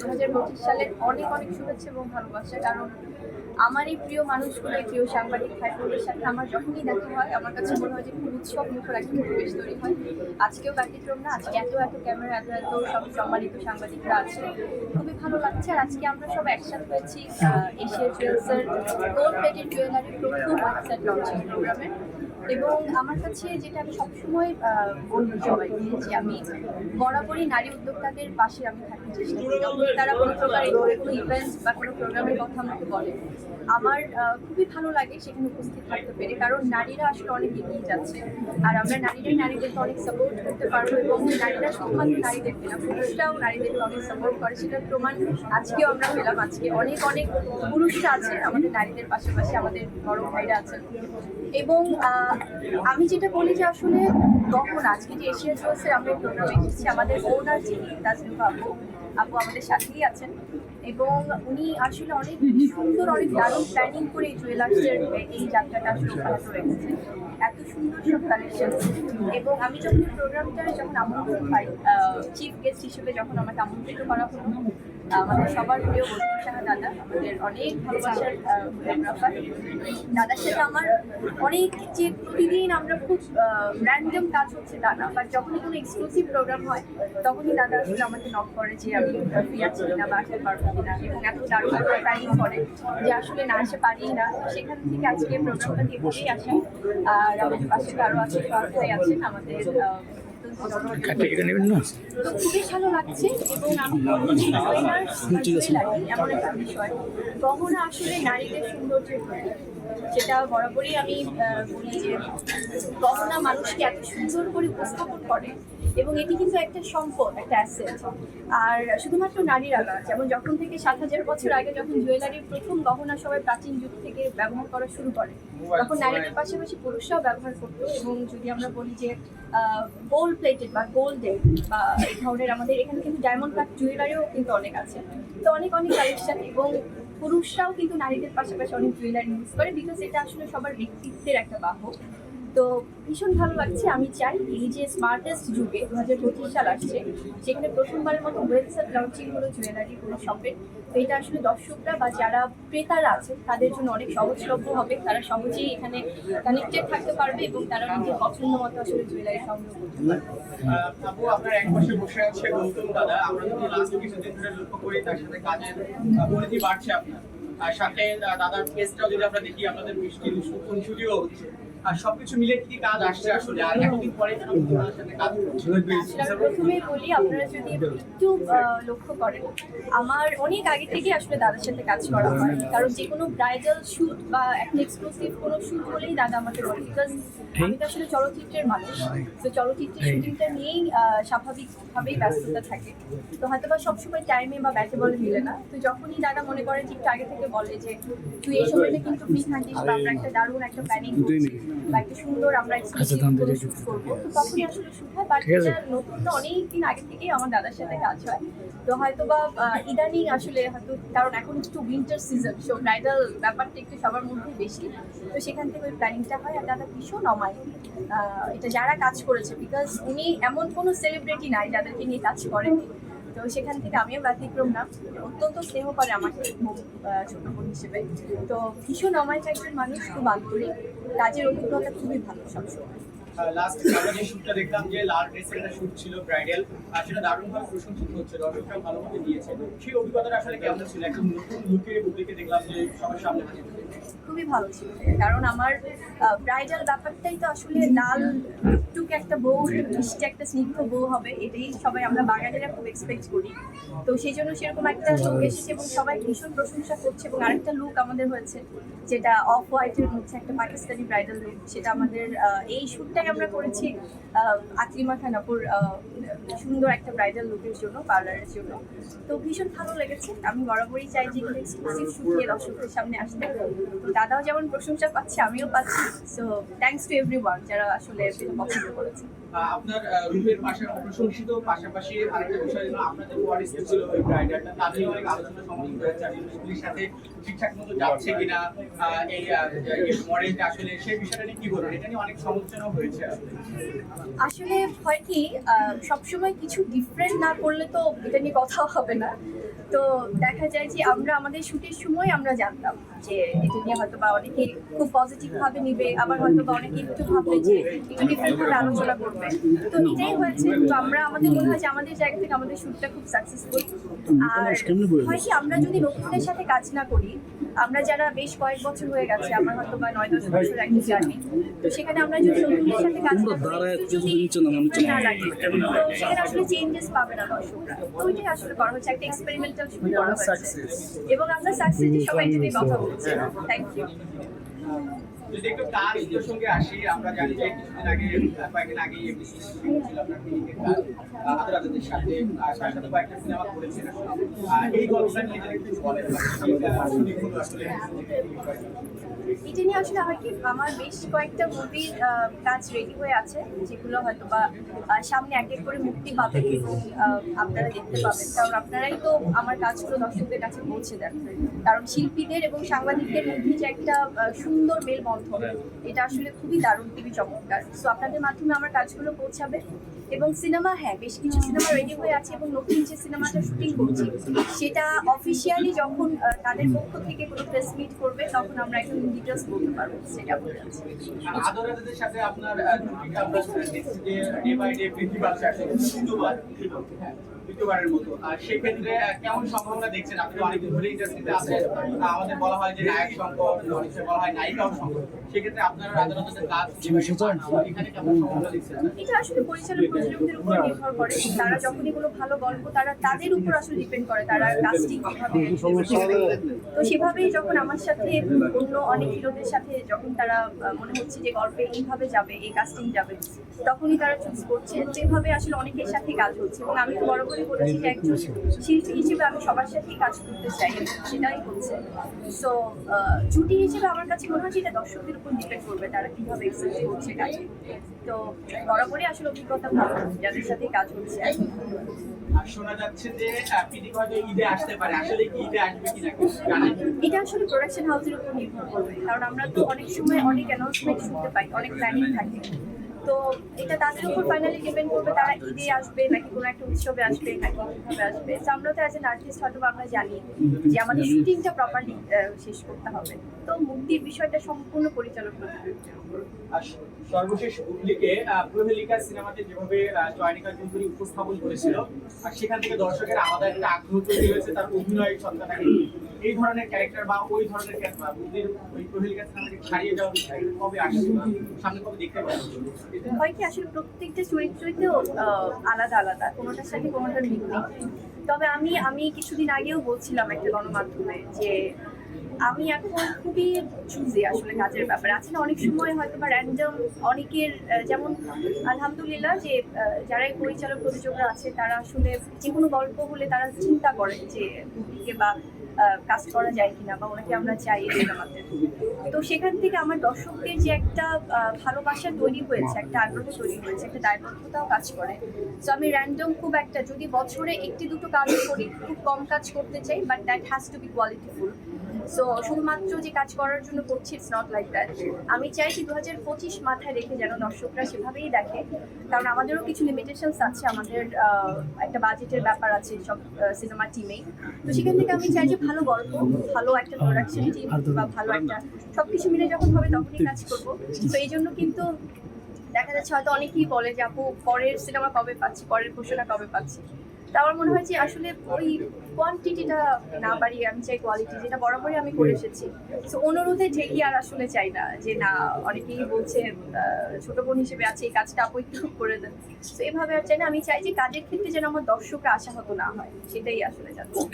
2025 সালের অনেক অনেক শুভেচ্ছা এবং ভালোবাসা। কারণ আমার এই প্রিয় মানুষগুলো, এই প্রিয় সাংবাদিক ভাইবোনদের সাথে আমার যখনই দেখা হয় আমার কাছে মনে হয় যে খুব উৎসব মুখর একটা পরিবেশ তৈরি হয়। আজকেও ব্যতিক্রম না, আজকে এত এত ক্যামেরা, এত এত সব সম্মানিত সাংবাদিকরা আছে, খুবই ভালো লাগছে। আর আজকে আমরা সব একসাথে হয়েছি এশিয়া জুয়েলার্সের গোল্ড প্লেটেড জুয়েলারি প্রথম ওয়েবসাইট লঞ্চিং প্রোগ্রামে। এবং আমার কাছে যেটা আমি সবসময় বলি সবাইকে, যে আমি বরাবরই নারী উদ্যোক্তাদের পাশে আমি থাকতে চেষ্টা করি। যখন তারা কোনো প্রকার কোনো ইভেন্ট বা কোনো প্রোগ্রামের কথা আমাকে বলে, আমার খুবই ভালো লাগে সেখানে উপস্থিত থাকতে পেরে। কারণ নারীরা আসলে অনেক এগিয়ে যাচ্ছে, আর আমরা নারীদেরকে অনেক সাপোর্ট করতে পারবো। এবং নারীরা শুধুমাত্র নারীদেরকে না, পুরুষরাও নারীদেরকে অনেক সাপোর্ট করে, সেটার প্রমাণ আজকেও আমরা পেলাম। আজকে অনেক অনেক পুরুষরা আছেন আমাদের নারীদের পাশাপাশি, আমাদের বড় ভাইরা আছেন। এবং আমি যেটা বলি যে আসলে তখন আজকে যে এশিয়া জুয়েলার্সের আমরা প্রোগ্রামে এসেছি, আমাদের ওনার যিনি তাজরুফা আপু আমাদের সাথেই আছেন। এবং উনি আসলে অনেক সুন্দর, অনেক দারুণ প্ল্যানিং করে এই জুয়েলার্সের এই যাত্রাটা আসলে অব্যাহত রেখেছে। এত সুন্দর সব কালেকশন। এবং আমি যখন এই প্রোগ্রামটায় আমন্ত্রণ পাই, চিফ গেস্ট হিসেবে যখন আমাকে আমন্ত্রিত করা হলো, আমাদের সবার প্রিয় বসুন সাহা দাদা, আমাদের অনেক ভালোবাসার ফটোগ্রাফার দাদার সাথে আমার অনেক, যে প্রতিদিন আমরা খুব র্যান্ডম কাজ হচ্ছে তা না, বাট যখনই কোনো এক্সক্লুসিভ প্রোগ্রাম হয় তখনই দাদা আসলে আমাকে নক করে যে আমি ফ্রি আছি কিনা বা আসতে পারবো কিনা। এবং এত দারুণ প্ল্যানিং করে যে আসলে না আসতে পারি না। সেখান থেকে আজকে প্রোগ্রামটা দিয়ে ঘুরেই আসি। আর আমাদের পাশে আরও আছে, ভাই আছেন আমাদের, তো খুবই ভালো লাগছে। এবং আমি বলবো যে জুয়েলারি এমন একটা বিষয়, গহনা আসলে নারীদের সৌন্দর্যের প্রতীক। যেটা বরাবরই আমি বলি যে গহনা মানুষকে এত সুন্দর করে উপস্থাপন করে, এবং এটি কিন্তু একটা সম্পদ, একটা অ্যাসেট। আর শুধুমাত্র নারীরা না, যেমন যখন থেকে 7000 বছর আগে যখন জুয়েলারির প্রথম গহনা সবাই প্রাচীন যুগ থেকে ব্যবহার করা শুরু করে, তখন নারীদের পাশাপাশি পুরুষরাও ব্যবহার করতো। এবং যদি আমরা বলি যে গোল্ড প্লেটেড বা গোল্ডের বা এই ধরনের, আমাদের এখানে কিন্তু ডায়মন্ড কাট জুয়েলারিও কিন্তু অনেক আছে। তো অনেক অনেক কালেকশন। এবং পুরুষরাও কিন্তু নারীদের পাশাপাশি অনেক জুয়েলারি ইউজ করে, বিকজ এটা আসলে সবার ব্যক্তিত্বের একটা বাহক। তো ভীষণ ভালো লাগছে। আমি চাই এই যে স্মার্টেস্ট যুগে 2025 সাল আসছে, যেখানে প্রথমবারের মতো ওয়েবসাইট লঞ্চিং হলো জুয়েলারি কোনো শপের। তো এটা আসলে দর্শকরা বা যারা ক্রেতারা আছে তাদের জন্য অনেক সহজলভ্য হবে। তারা সহজেই এখানে কানেক্টেড থাকতে পারবে এবং তারা নিজের পছন্দ মতো আসলে জুয়েলারি সংগ্রহ করতে পারবে। আপু, আপনার এক পাশে বসে আছে গৌতম দাদা। আমরা যদি লাস্ট কিছুদিন ধরে লক্ষ্য করি, তার সাথে কাজের পরিধি বাড়ছে আপনার। আর সাথে দাদার ফেসটাও যদি আমরা দেখি, আপনাদের মিষ্টি ছুটিও হচ্ছে। আর সবকিছু মিলে কি কাজ আসছে আসলে? আর এতদিন পরে দাদার সাথে কাজ করছি। আসলে প্রথমেই বলি, আপনারা যদি একটু লক্ষ্য করেন, আমার অনেক আগে থেকে আসলে দাদার সাথে কাজ করা হয়। কারণ যে কোনো ব্রাইডাল শ্যুট বা একটা এক্সক্লুসিভ কোনো শ্যুট হলেই দাদা আমাকে বলে, বিকজ আমি তো আসলে চলচ্চিত্রের মানুষ। তো চলচ্চিত্রের শুটিংটা নিয়েই স্বাভাবিকভাবেই ব্যস্ততা থাকে। তো হয়তো বা সবসময় টাইমে বা ব্যাটে বলে মিলে না। তো যখনই দাদা মনে করে যে একটু আগে থেকে বলে যে তুই এই সময়টা কিন্তু ফ্রি থাকিস, বা আমরা একটা দারুণ একটা প্ল্যানিং করছি বা একটা সুন্দর আমরা এক্সক্লুসিভ কোনো শ্যুট করবো, তো তখনই আসলে শ্যুট হয়। বাট নতুন তো অনেকদিন আগে থেকেই আমার দাদার সাথে কাজ হয়। তো হয়তো বা ইদানিং আসলে হয়তো, কারণ এখন একটু উইন্টার সিজন, সো ব্রাইডাল ব্যাপারটা একটু সবার মধ্যে বেশি। তো সেখান থেকে ওই প্ল্যানিংটা হয়। আর দাদা ভীষণ অমায়িক এটা যারা কাজ করেছে, বিকজ উনি এমন কোনো সেলিব্রিটি নাই যাদেরকে নিয়ে কাজ করেনি। তো সেখান থেকে আমিও ব্যতিক্রম না, অত্যন্ত স্নেহ করে আমাকে ছোট বোন হিসেবে। তো ভীষণ অমায়িক একজন মানুষ, খুব আন্তরিক, কাজের অভিজ্ঞতা খুবই ভালো সবসময়। লাস্ট আমরা যে শুটটা দেখলাম, যে লাল ড্রেসের একটা শুট ছিল ব্রাইডাল, আর সেটা দারুণভাবে প্রশংসিত হচ্ছে, দর্শকরা ভালো মতো দিয়েছে। সেই অভিজ্ঞতাটা আসলে কেমন ছিল? একদম নতুন লুকে বুদ্ধিকে দেখলাম যে সবার সামনে হাজির হয়েছে। খুবই ভালো ছিল, কারণ আমার ব্রাইডাল ব্যাপারটাই তো আসলে লাল টুক একটা বউ, মিষ্টি একটা স্নিগ্ধ বউ হবে, এটাই সবাই আমরা বাঙালিরা খুব এক্সপেক্ট করি। তো সেই জন্য সেরকম একটা লুক এসেছে এবং সবাই ভীষণ প্রশংসা করছে। এবং আরেকটা লুক আমাদের হয়েছে, যেটা অফ হোয়াইটের মধ্যে একটা পাকিস্তানি ব্রাইডাল লুক, সেটা আমাদের এই শ্যুটটাই আমরা করেছি আকলিমা খান আপুর সুন্দর একটা ব্রাইডাল লুকের জন্য, পার্লারের জন্য। তো ভীষণ ভালো লেগেছে। আমি বরাবরই চাই যে এক্সক্লুসিভ শ্যুট নিয়ে দর্শকদের সামনে আসতে। তো দাদাও যেমন প্রশংসা পাচ্ছে, আমিও পাচ্ছি। সো থ্যাঙ্কস টু এভরিওয়ান যারা আসলে এটা পছন্দ করেছে। আপনার রূপের প্রশংসিত পাশাপাশি আরেকটা বিষয় হলো, আপনাদের ওয়ারিস ছিল ওই ব্রাইডালটা, তাদের অনেক আলোচনা সমালোচনা হয়েছে ইন্ডাস্ট্রির সাথে ঠিকঠাক মতো যাচ্ছে কিনা, এই মডেলটা আসলে সেই বিষয়টা নিয়ে কি বলবেন? এটা নিয়ে অনেক সমালোচনা হয়েছে। আসলে হয় কি, সবসময় কিছু ডিফারেন্ট না করলে তো এটা নিয়ে কথা হবে না। তো দেখা যায় যে আমরা আমাদের শুটের সময় আমরা জানতাম যে এটা নিয়ে হয়তো বা অনেকে খুব পজিটিভ ভাবে নিবে, আবার হয়তো বা অনেকে একটু ভাববে যে একটু ডিফারেন্ট ভাবে আলোচনা করবে। তো এটাই হয়েছে। তো আমরা আমাদের মনে হয় যে আমাদের জায়গা থেকে আমাদের শুটটা খুব সাকসেসফুল। আর হয় কি, আমরা যদি নতুনদের সাথে কাজ না করি, আমরা যারা বেশ কয়েক বছর হয়ে গেছে, আমার হয়তো বা 9-10 বছর একটা জার্নি, তো সেখানে আমরা যদি নতুনদের সাথে কাজ না করি, যদি না লাগে, তো সেখানে আসলে চেঞ্জেস পাবে না দর্শকরা। তো ওইটাই আসলে করা হচ্ছে, একটা এক্সপেরিমেন্টাল শুরু করা হয়েছে এবং আমরা সাকসেস সবাই এটা নিয়ে কথা বলছি। Thank you. যদি একটু তার প্রসঙ্গে আসি, আমরা জানি যে কয়েকদিন আগে ছিল আপনার ক্লিনিকের কাজ আদরাদের সাথে, তার সাথে কয়েকটা সিনেমা করেছেন। এই গল্পটা নিয়ে যদি একটু বলেন, আসলে এটা নিয়ে আসলে হয় কি, আমার বেশ কয়েকটা মুভির কাজ রেডি হয়ে আছে, যেগুলো হয়তো বা সামনে এক এক করে মুক্তি পাবে এবং আপনারা দেখতে পাবেন। কারণ আপনারাই তো আমার কাজগুলো দর্শকদের কাছে পৌঁছে দেন। কারণ শিল্পীদের এবং সাংবাদিকদের মধ্যে যে একটা সুন্দর মেলবন্ধন, এটা আসলে খুবই দারুণ, খুবই চমৎকার। সো আপনাদের মাধ্যমে আমার কাজগুলো পৌঁছাবে। এবং সিনেমা, হ্যাঁ, বেশ কিছু সিনেমা রেডি হয়ে আছে এবং নতুন যে সিনেমাটা শুটিং করছি সেটা অফিসিয়ালি যখন তাদের পক্ষ থেকে কোনো প্রেস মিট করবে, তখন আমরা একদম ডিটেলস বলতে পারবো সেটা বলে আছে। আদরাদের সাথে আপনার জুটিটা আমরা দেখছি যে ডে বাই ডে বৃদ্ধি পাচ্ছে, আসলে দ্বিতীয়বারের মতো। আর সেক্ষেত্রে কেমন সম্ভাবনা দেখছেন? আপনি অনেকদিন ধরে ইন্ডাস্ট্রিতে আছেন, আমাদের বলা হয় যে নায়ক সংকট, অনেক সময় বলা হয় নায়িকাও সংকট। সেক্ষেত্রে আপনার আদালতের কাজ এখানে কেমন সম্ভাবনা দেখছেন? এটা আসলে পরিচালক প্রযোজকদের উপর নির্ভর করে। তারা যখনই কোনো ভালো গল্প, তাদের উপর আসলে ডিপেন্ড করে তারা কাস্টিং কিভাবে। তো সেভাবেই যখন আমার সাথে অন্য অনেক হিরোদের সাথে যখন তারা মনে হচ্ছে যে গল্পে এইভাবে যাবে, এই কাস্টিং যাবে, তখনই তারা চুজ করছে। যেভাবে আসলে অনেকের সাথে কাজ হচ্ছে এবং আমি তো বরাবরই বলেছি যে একজন শিল্পী হিসেবে আমি সবার সাথেই কাজ করতে চাই, সেটাই হচ্ছে। সো জুটি হিসেবে আমার কাছে মনে হয় এটা দর্শকদের উপর ডিপেন্ড করবে তারা কিভাবে এক্সেপ্ট করছে কাজে। তো বরাবরই আসলে অভিজ্ঞতা ভালো যাদের সাথে কাজ হচ্ছে। শোনা যাচ্ছে যে পিডি হয়তো ঈদে আসতে পারে, আসলে কি ঈদে আসবে কিনা জানেন? এটা আসলে প্রোডাকশন হাউসের উপর নির্ভর করবে, কারণ আমরা তো অনেক সময় অনেক অ্যানাউন্সমেন্ট শুনতে পাই, অনেক প্ল্যানিং থাকে। তো এটা তাদের উপর ফাইনালি ডিপেন্ড করবে তারা ঈদে আসবে নাকি কোনো একটা উৎসবে আসবে নাকি কিভাবে আসবে। তো আমরা তো অ্যাজ এন আর্টিস্ট হয়তো আমরা জানি যে আমাদের শুটিংটা প্রপারলি শেষ করতে হবে। তো মুক্তির বিষয়টা সম্পূর্ণ পরিচালক প্রযোজকদের উপর। সর্বশেষ উল্লেখে প্রহেলিকা সিনেমাতে যেভাবে চয়নিকা চৌধুরী উপস্থাপন করেছিল, আর সেখান থেকে দর্শকের আলাদা একটা আগ্রহ তৈরি হয়েছে তার অভিনয় সত্তাটাকে। এই ধরনের ক্যারেক্টার বা ওই ধরনের ওই প্রহেলিকা সিনেমাকে ছাড়িয়ে যাওয়ার কবে আসছে, সামনে কবে দেখতে পাবো? হয় কি, আসলে প্রত্যেকটা চরিত্রই তো আলাদা আলাদা, কোনোটার সাথে কোনোটার মিল নেই। তবে আমি কিছুদিন আগেও বলছিলাম একটা গণমাধ্যমে যে আমি এখন খুবই চুজি আসলে কাজের ব্যাপারে। আছে না অনেক সময় হয়তো বা র্যান্ডম অনেকের, যেমন আলহামদুলিল্লাহ যে যারা এই পরিচালক প্রযোজকরা আছে তারা আসলে যে কোনো গল্প হলে তারা চিন্তা করে যে মুভিকে বা কাস্ট করা যায় কিনা বা ওনাকে আমরা চাই এই সিনেমাতে। তো সেখান থেকে আমার দর্শকদের যে একটা ভালোবাসা তৈরি হয়েছে, একটা আগ্রহ তৈরি হয়েছে, একটা দায়বদ্ধতাও কাজ করে। তো আমি র্যান্ডম খুব একটা, যদি বছরে একটি দুটো কাজ করি, খুব কম কাজ করতে চাই, but that has to B qualityful. So শুধুমাত্র যে কাজ করার জন্য করছি, ইটস নট লাইক দ্যাট। আমি চাইছি 2025 মাথায় রেখে যেন দর্শকরা সেভাবেই দেখে, কারণ আমাদেরও কিছু লিমিটেশনস আছে, আমাদের একটা বাজেটের ব্যাপার আছে সব সিনেমা টিমেই। তো সেখান থেকে আমি চাই যে ভালো গল্প, ভালো একটা প্রোডাকশন টিম বা ভালো একটা সবকিছু মিলে যখন হবে তখনই কাজ করবো। তো এই জন্য কিন্তু দেখা যাচ্ছে হয়তো অনেকেই বলে যে আপু পরের সিনেমা কবে পাচ্ছি, পরের ঘোষণা কবে পাচ্ছি। তা আমার মনে হয় যে আসলে ওই কোয়ান্টিটিটা না বাড়িয়ে আমি চাই কোয়ালিটি, যেটা বরাবরই আমি করে এসেছি। সো অনুরোধে ঠেকি আর আসলে চাই না যে না, অনেকেই বলছে ছোট বোন হিসেবে আছে এই কাজটা আপু একটু করে দেন। তো এভাবে আর চাই না, আমি চাই যে কাজের ক্ষেত্রে যেন আমার দর্শকরা আশাহত না হয়, সেটাই আসলে চাচ্ছি।